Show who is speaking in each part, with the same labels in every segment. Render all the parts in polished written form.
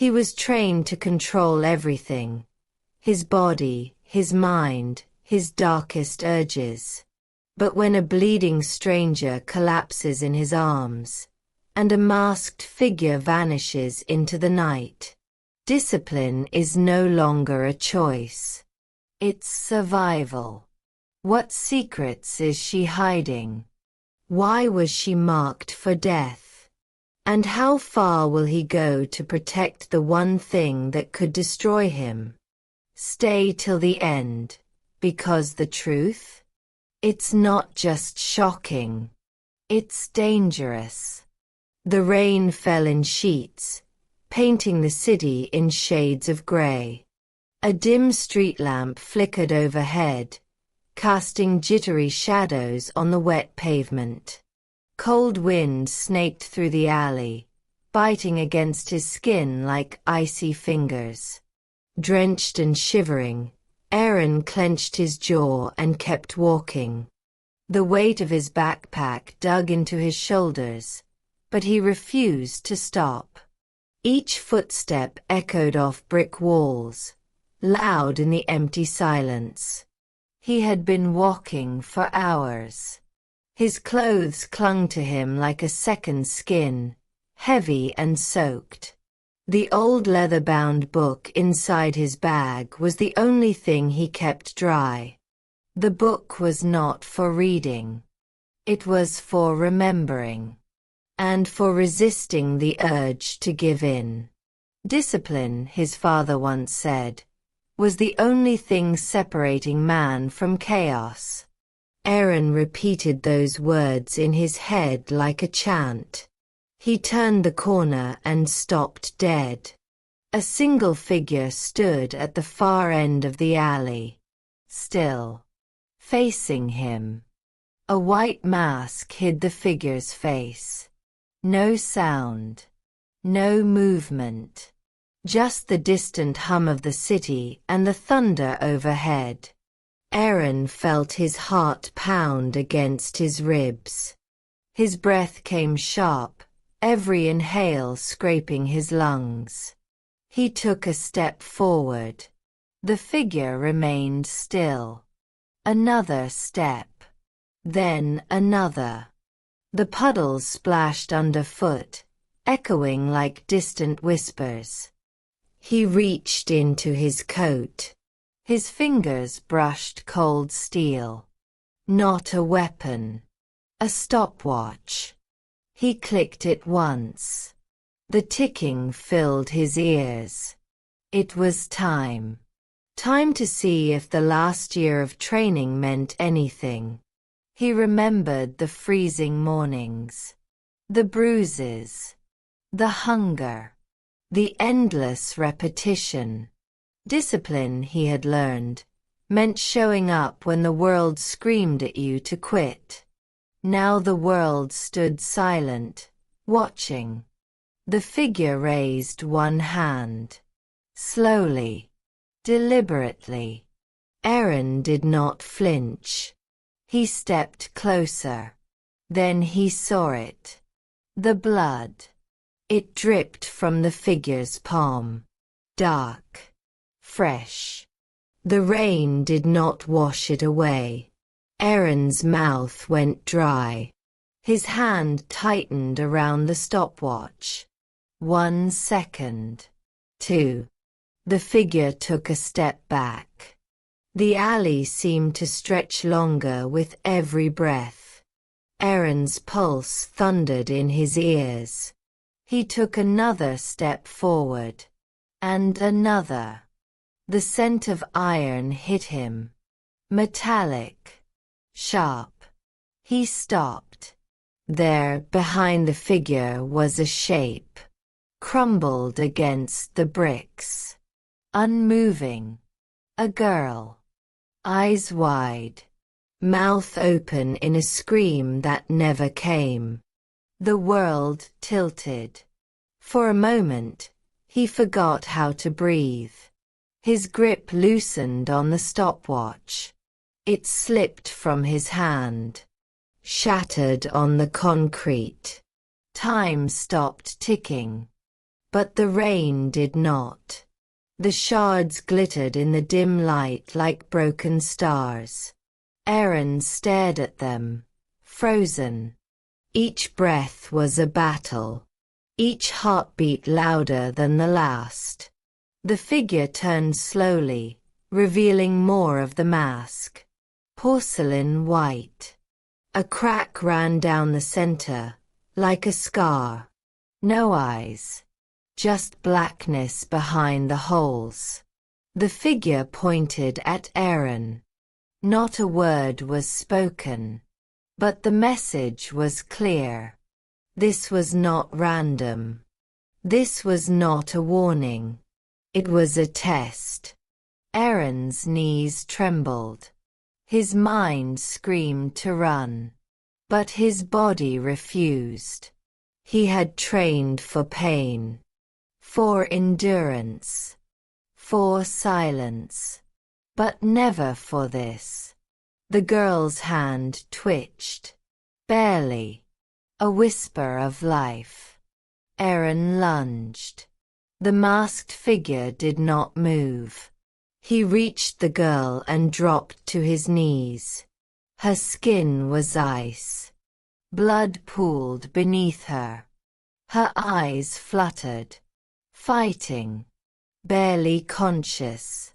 Speaker 1: He was trained to control everything: his body, his mind, his darkest urges. But when a bleeding stranger collapses in his arms, and a masked figure vanishes into the night, discipline is no longer a choice. It's survival. What secrets is she hiding? Why was she marked for death? And how far will he go to protect the one thing that could destroy him? Stay till the end, because the truth? It's not just shocking. It's dangerous. The rain fell in sheets, painting the city in shades of gray. A dim street lamp flickered overhead, casting jittery shadows on the wet pavement. Cold wind snaked through the alley, biting against his skin like icy fingers. Drenched and shivering, Aaron clenched his jaw and kept walking. The weight of his backpack dug into his shoulders, but he refused to stop. Each footstep echoed off brick walls, loud in the empty silence. He had been walking for hours. His clothes clung to him like a second skin, heavy and soaked. The old leather-bound book inside his bag was the only thing he kept dry. The book was not for reading. It was for remembering. And for resisting the urge to give in. Discipline, his father once said, was the only thing separating man from chaos. Aaron repeated those words in his head like a chant. He turned the corner and stopped dead. A single figure stood at the far end of the alley, still, facing him. A white mask hid the figure's face. No sound, no movement, just the distant hum of the city and the thunder overhead. Aaron felt his heart pound against his ribs. His breath came sharp, every inhale scraping his lungs. He took a step forward. The figure remained still. Another step. Then another. The puddles splashed underfoot, echoing like distant whispers. He reached into his coat. His fingers brushed cold steel. Not a weapon. A stopwatch. He clicked it once. The ticking filled his ears. It was time. Time to see if the last year of training meant anything. He remembered the freezing mornings, the bruises, the hunger, the endless repetition. Discipline, he had learned, meant showing up when the world screamed at you to quit. Now the world stood silent, watching. The figure raised one hand. Slowly, deliberately. Aaron did not flinch. He stepped closer. Then he saw it. The blood. It dripped from the figure's palm. Dark. Fresh. The rain did not wash it away. Aaron's mouth went dry. His hand tightened around the stopwatch. 1 second. 2. The figure took a step back. The alley seemed to stretch longer with every breath. Aaron's pulse thundered in his ears. He took another step forward. And another. The scent of iron hit him. Metallic. Sharp. He stopped. There, behind the figure, was a shape. Crumbled against the bricks. Unmoving. A girl. Eyes wide. Mouth open in a scream that never came. The world tilted. For a moment, he forgot how to breathe. His grip loosened on the stopwatch. It slipped from his hand. Shattered on the concrete. Time stopped ticking. But the rain did not. The shards glittered in the dim light like broken stars. Aaron stared at them, frozen. Each breath was a battle, each heartbeat louder than the last. The figure turned slowly, revealing more of the mask. Porcelain white. A crack ran down the center, like a scar. No eyes. Just blackness behind the holes. The figure pointed at Aaron. Not a word was spoken. But the message was clear. This was not random. This was not a warning. It was a test. Aaron's knees trembled. His mind screamed to run. But his body refused. He had trained for pain. For endurance. For silence. But never for this. The girl's hand twitched. Barely. A whisper of life. Aaron lunged. The masked figure did not move. He reached the girl and dropped to his knees. Her skin was ice. Blood pooled beneath her. Her eyes fluttered. Fighting. Barely conscious.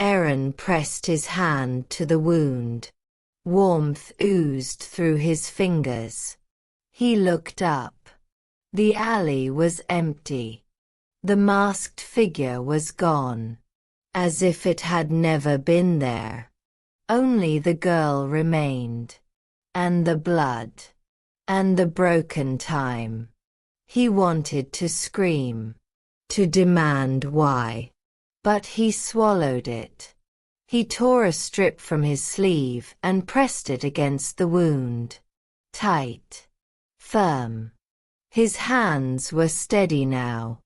Speaker 1: Aaron pressed his hand to the wound. Warmth oozed through his fingers. He looked up. The alley was empty. The masked figure was gone. As if it had never been there. Only the girl remained. And the blood. And the broken time. He wanted to scream. To demand why. But he swallowed it. He tore a strip from his sleeve and pressed it against the wound. Tight. Firm. His hands were steady now.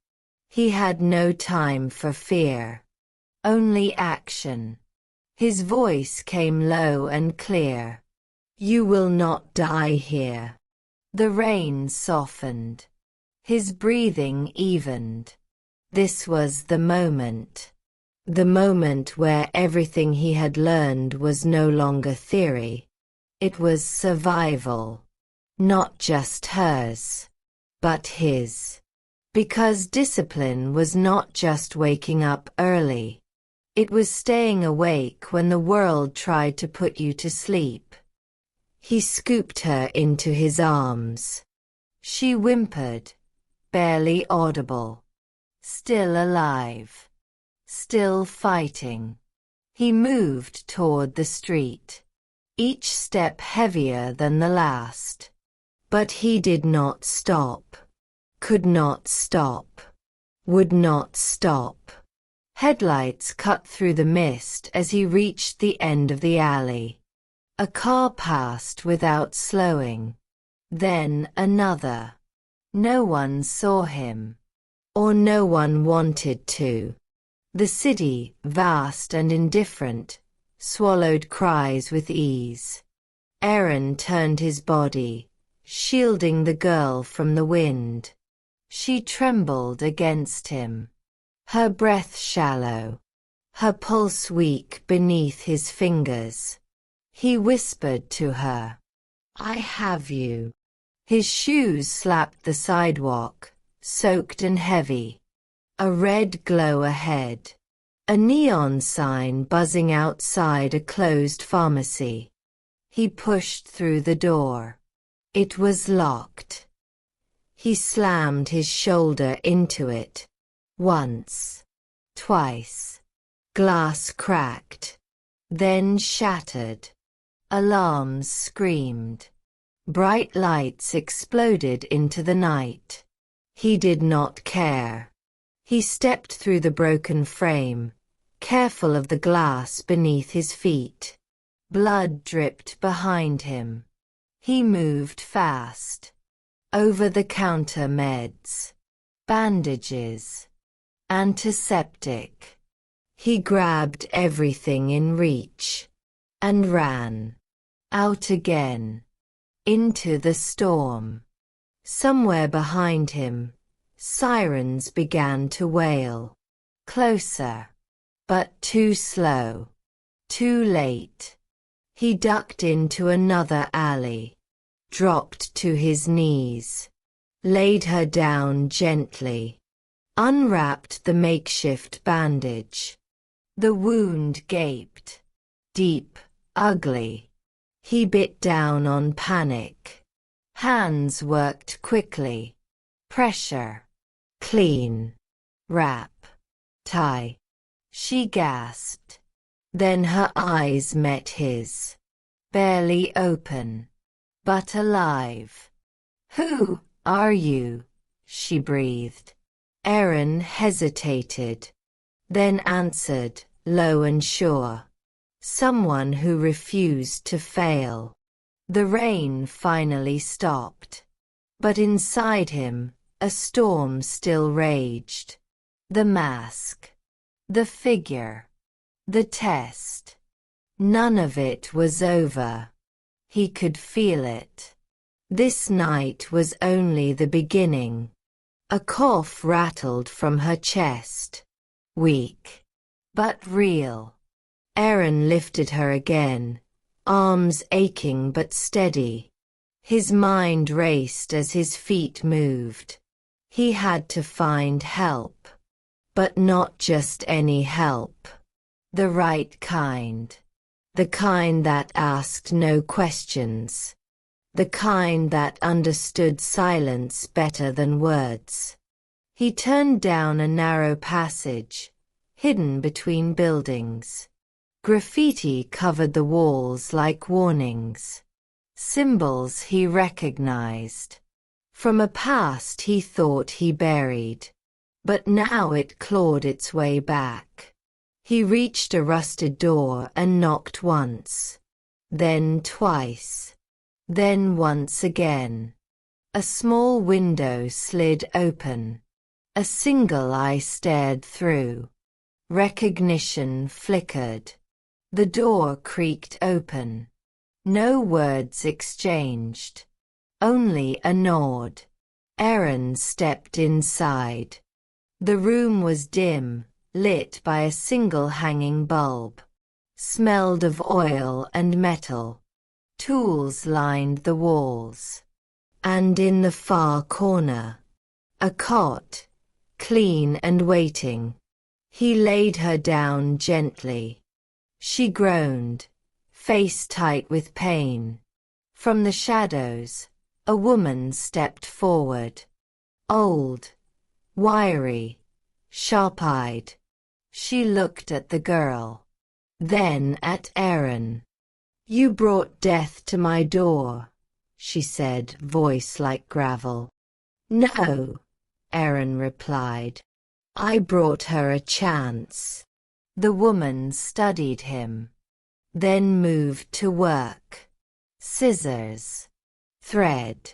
Speaker 1: He had no time for fear. Only action. His voice came low and clear. You will not die here. The rain softened. His breathing evened. This was the moment. The moment where everything he had learned was no longer theory. It was survival. Not just hers. But his. Because discipline was not just waking up early. It was staying awake when the world tried to put you to sleep. He scooped her into his arms. She whimpered. Barely audible. Still alive. Still fighting. He moved toward the street. Each step heavier than the last. But he did not stop. Could not stop. Would not stop. Headlights cut through the mist as he reached the end of the alley. A car passed without slowing. Then another. No one saw him. Or no one wanted to. The city, vast and indifferent, swallowed cries with ease. Aaron turned his body, shielding the girl from the wind. She trembled against him. Her breath shallow. Her pulse weak beneath his fingers. He whispered to her. I have you. His shoes slapped the sidewalk, soaked and heavy. A red glow ahead. A neon sign buzzing outside a closed pharmacy. He pushed through the door. It was locked. He slammed his shoulder into it. Once. Twice. Glass cracked. Then shattered. Alarms screamed. Bright lights exploded into the night. He did not care. He stepped through the broken frame, careful of the glass beneath his feet. Blood dripped behind him. He moved fast. Over-the-counter meds. Bandages. Antiseptic. He grabbed everything in reach. And ran. Out again. Into the storm. Somewhere behind him, Sirens began to wail. Closer. But too slow. Too late. He ducked into another alley. Dropped to his knees. Laid her down gently. Unwrapped the makeshift bandage. The wound gaped. Deep, ugly. He bit down on panic. Hands worked quickly. Pressure. Clean. Wrap. Tie. She gasped. Then her eyes met his. Barely open. But alive. "Who are you?" she breathed. Aaron hesitated. Then answered, low and sure. Someone who refused to fail. The rain finally stopped. But inside him, a storm still raged. The mask. The figure. The test. None of it was over. He could feel it. This night was only the beginning. A cough rattled from her chest. Weak. But real. Aaron lifted her again, arms aching but steady. His mind raced as his feet moved. He had to find help. But not just any help. The right kind. The kind that asked no questions. The kind that understood silence better than words. He turned down a narrow passage, hidden between buildings. Graffiti covered the walls like warnings. Symbols he recognized. From a past he thought he buried. But now it clawed its way back. He reached a rusted door and knocked once. Then twice. Then once again. A small window slid open. A single eye stared through. Recognition flickered. The door creaked open. No words exchanged. Only a nod. Aaron stepped inside. The room was dim, lit by a single hanging bulb. Smelled of oil and metal. Tools lined the walls. And in the far corner, a cot, clean and waiting. He laid her down gently. She groaned, face tight with pain. From the shadows, a woman stepped forward. Old. Wiry, sharp-eyed. She looked at the girl. Then at Aaron. "You brought death to my door," she said, voice like gravel. "No," Aaron replied. "I brought her a chance." The woman studied him. Then moved to work. Scissors. Thread.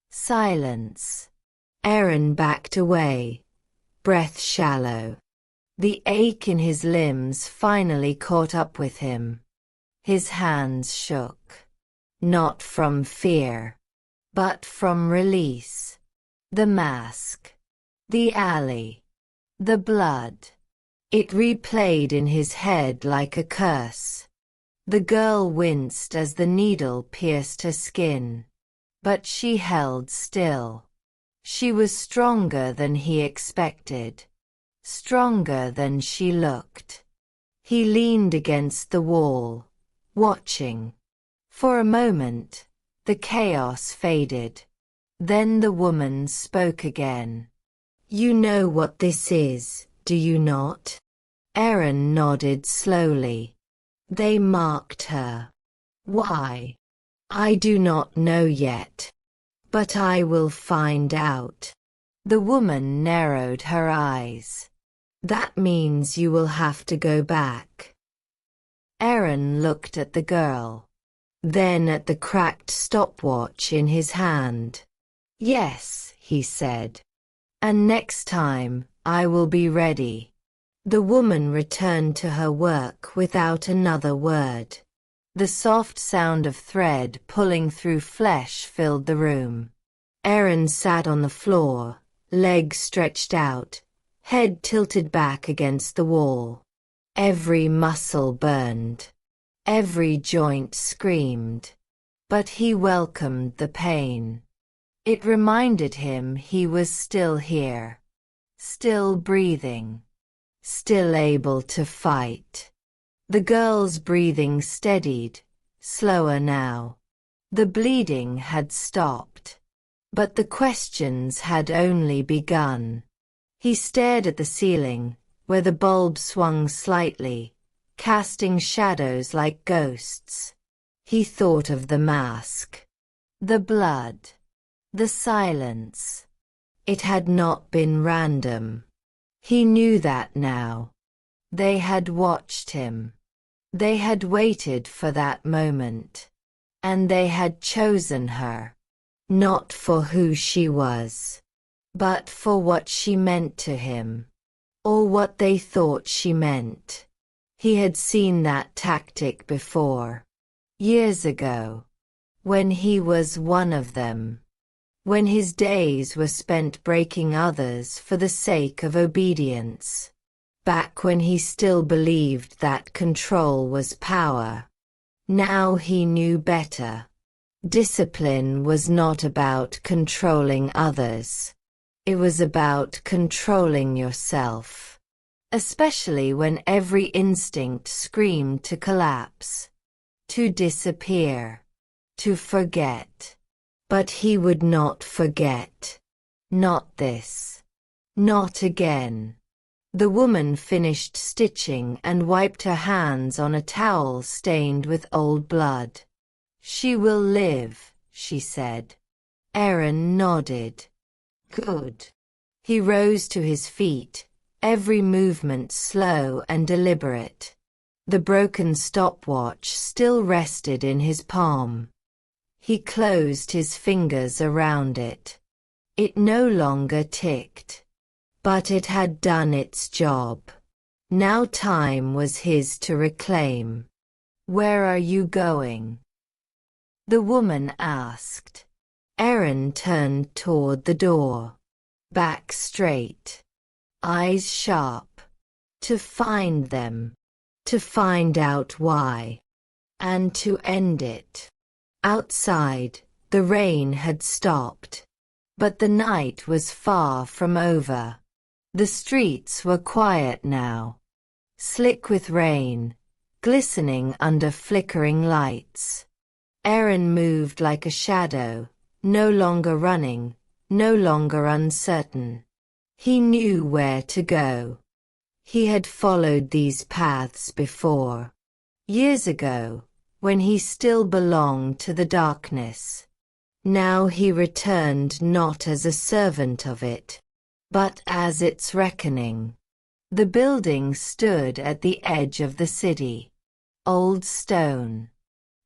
Speaker 1: Silence. Aaron backed away, breath shallow. The ache in his limbs finally caught up with him. His hands shook. Not from fear, but from release. The mask. The alley. The blood. It replayed in his head like a curse. The girl winced as the needle pierced her skin. But she held still. She was stronger than he expected. Stronger than she looked. He leaned against the wall, watching. For a moment, the chaos faded. Then the woman spoke again. "You know what this is, do you not?" Aaron nodded slowly. "They marked her." "Why?" "I do not know yet. But I will find out." The woman narrowed her eyes. "That means you will have to go back." Aaron looked at the girl. Then at the cracked stopwatch in his hand. "Yes," he said. "And next time, I will be ready." The woman returned to her work without another word. The soft sound of thread pulling through flesh filled the room. Aaron sat on the floor, legs stretched out, head tilted back against the wall. Every muscle burned. Every joint screamed. But he welcomed the pain. It reminded him he was still here. Still breathing. Still able to fight. The girl's breathing steadied, slower now. The bleeding had stopped. But the questions had only begun. He stared at the ceiling, where the bulb swung slightly, casting shadows like ghosts. He thought of the mask. The blood. The silence. It had not been random. He knew that now. They had watched him. They had waited for that moment. And they had chosen her. Not for who she was, but for what she meant to him. Or what they thought she meant. He had seen that tactic before. Years ago. When he was one of them. When his days were spent breaking others for the sake of obedience. Back when he still believed that control was power. Now he knew better. Discipline was not about controlling others. It was about controlling yourself. Especially when every instinct screamed to collapse. To disappear. To forget. But he would not forget. Not this. Not again. The woman finished stitching and wiped her hands on a towel stained with old blood. "She will live," she said. Aaron nodded. Good. He rose to his feet, every movement slow and deliberate. The broken stopwatch still rested in his palm. He closed his fingers around it. It no longer ticked. But it had done its job. Now time was his to reclaim. "Where are you going?" the woman asked. Aaron turned toward the door. Back straight. Eyes sharp. To find them. To find out why. And to end it. Outside, the rain had stopped. But the night was far from over. The streets were quiet now. Slick with rain. Glistening under flickering lights. Aaron moved like a shadow, no longer running, no longer uncertain. He knew where to go. He had followed these paths before. Years ago, when he still belonged to the darkness. Now he returned not as a servant of it, but as its reckoning. The building stood at the edge of the city. Old stone.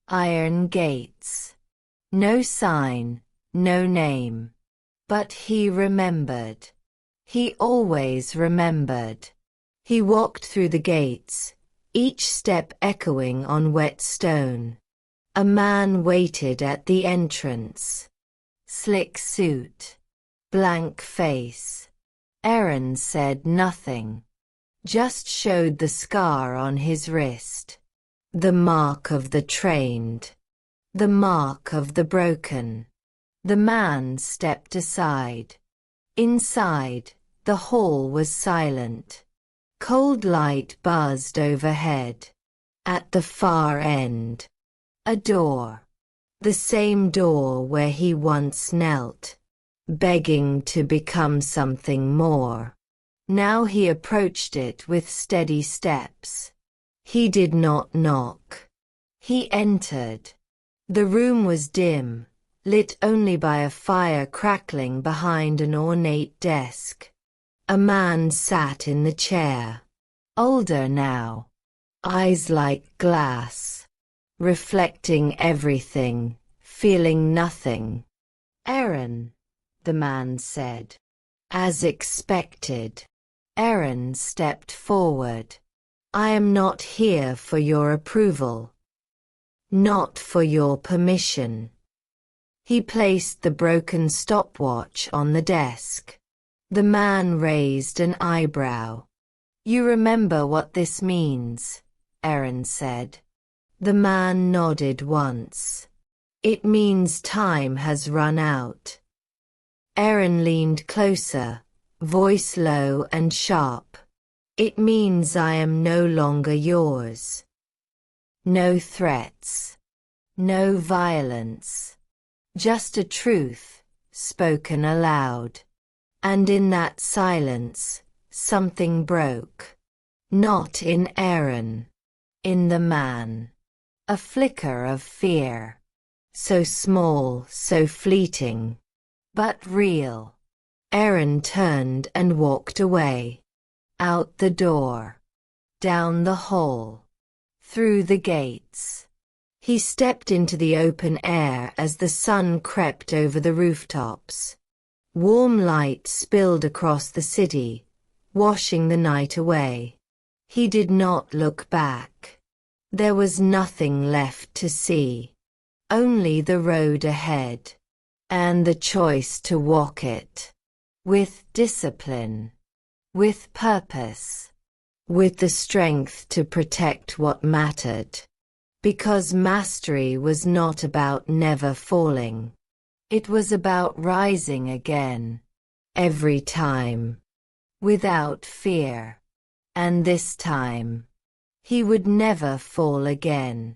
Speaker 1: Iron gates. No sign, no name. But he remembered. He always remembered. He walked through the gates, each step echoing on wet stone. A man waited at the entrance. Slick suit. Blank face. Aaron said nothing. Just showed the scar on his wrist. The mark of the trained. The mark of the broken. The man stepped aside. Inside, the hall was silent. Cold light buzzed overhead. At the far end. A door. The same door where he once knelt. Begging to become something more. Now he approached it with steady steps. He did not knock. He entered. The room was dim, lit only by a fire crackling behind an ornate desk. A man sat in the chair. Older now. Eyes like glass. Reflecting everything, feeling nothing. "Aaron," the man said. As expected. Aaron stepped forward. "I am not here for your approval. Not for your permission." He placed the broken stopwatch on the desk. The man raised an eyebrow. You remember what this means, Aaron said. The man nodded once. It means time has run out. Aaron leaned closer, voice low and sharp. It means I am no longer yours. No threats. No violence. Just a truth, spoken aloud. And in that silence, something broke. Not in Aaron. In the man. A flicker of fear. So small, so fleeting. But real. Aaron turned and walked away. Out the door. Down the hall. Through the gates. He stepped into the open air as the sun crept over the rooftops. Warm light spilled across the city, washing the night away. He did not look back. There was nothing left to see. Only the road ahead. And the choice to walk it. With discipline. With purpose. With the strength to protect what mattered. Because mastery was not about never falling. It was about rising again. Every time. Without fear. And this time. He would never fall again.